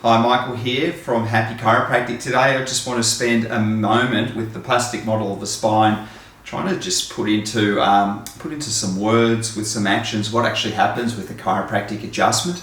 Hi, Michael here from Happy Chiropractic. Today I just want to spend a moment with the plastic model of the spine, trying to just put into some words with some actions what actually happens with a chiropractic adjustment.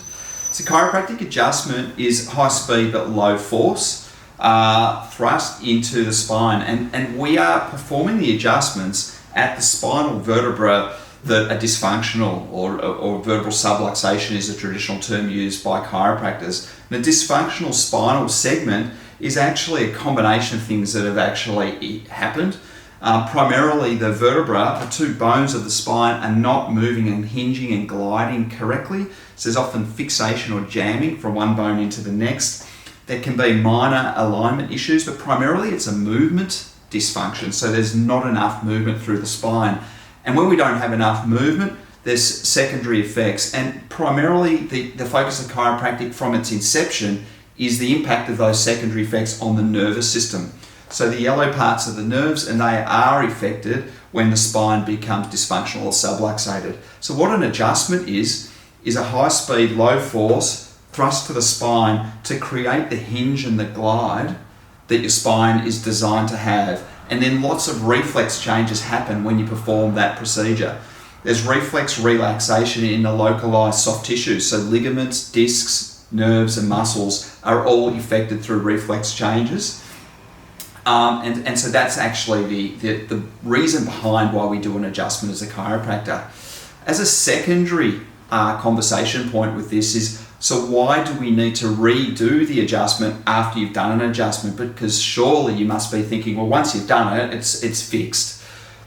So chiropractic adjustment is high speed but low force thrust into the spine, and we are performing the adjustments at the spinal vertebra that are dysfunctional, or vertebral subluxation is a traditional term used by chiropractors. And a dysfunctional spinal segment is actually a combination of things that have actually happened. Primarily the vertebra, the two bones of the spine, are not moving and hinging and gliding correctly. So there's often fixation or jamming from one bone into the next. There can be minor alignment issues, but primarily it's a movement dysfunction. So there's not enough movement through the spine. And when we don't have enough movement, there's secondary effects. And primarily the focus of chiropractic from its inception is the impact of those secondary effects on the nervous system. So the yellow parts are the nerves, and they are affected when the spine becomes dysfunctional or subluxated. So what an adjustment is a high speed, low force thrust to the spine to create the hinge and the glide that your spine is designed to have. And then lots of reflex changes happen when you perform that procedure. There's reflex relaxation in the localized soft tissues. So ligaments, discs, nerves and muscles are all affected through reflex changes. And so that's actually the reason behind why we do an adjustment as a chiropractor. As a secondary conversation point with this is, so why do we need to redo the adjustment after you've done an adjustment? Because surely you must be thinking, well, once you've done it, it's fixed.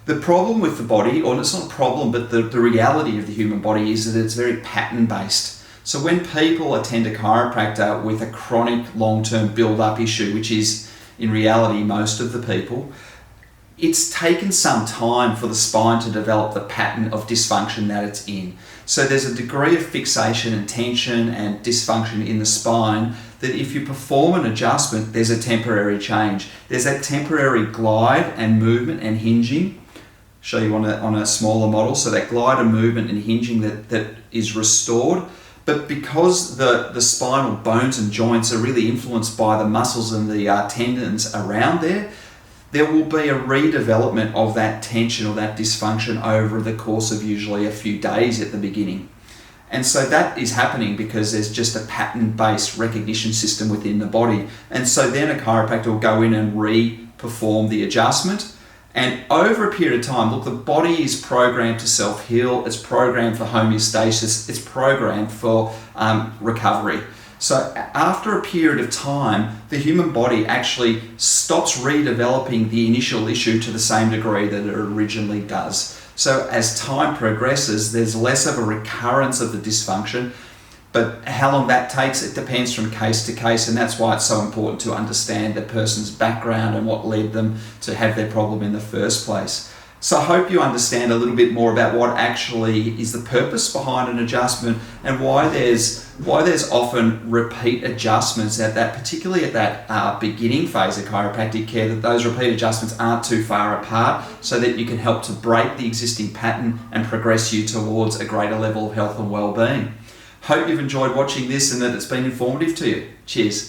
The problem with the body, or it's not a problem, but the reality of the human body is that it's very pattern-based. So when people attend a chiropractor with a chronic long-term build-up issue, which is in reality most of the people, it's taken some time for the spine to develop the pattern of dysfunction that it's in. So there's a degree of fixation and tension and dysfunction in the spine that if you perform an adjustment, there's a temporary change. There's that temporary glide and movement and hinging. Show you on a smaller model. So that glide and movement and hinging that is restored. But because the spinal bones and joints are really influenced by the muscles and the tendons around there will be a redevelopment of that tension or that dysfunction over the course of usually a few days at the beginning. And so that is happening because there's just a pattern-based recognition system within the body. And so then a chiropractor will go in and re-perform the adjustment. And over a period of time, look, the body is programmed to self-heal, it's programmed for homeostasis, it's programmed for recovery. So after a period of time, the human body actually stops redeveloping the initial issue to the same degree that it originally does. So as time progresses, there's less of a recurrence of the dysfunction, but how long that takes, it depends from case to case, and that's why it's so important to understand the person's background and what led them to have their problem in the first place. So I hope you understand a little bit more about what actually is the purpose behind an adjustment and why there's often repeat adjustments particularly at that beginning phase of chiropractic care, that those repeat adjustments aren't too far apart so that you can help to break the existing pattern and progress you towards a greater level of health and well-being. Hope you've enjoyed watching this and that it's been informative to you. Cheers.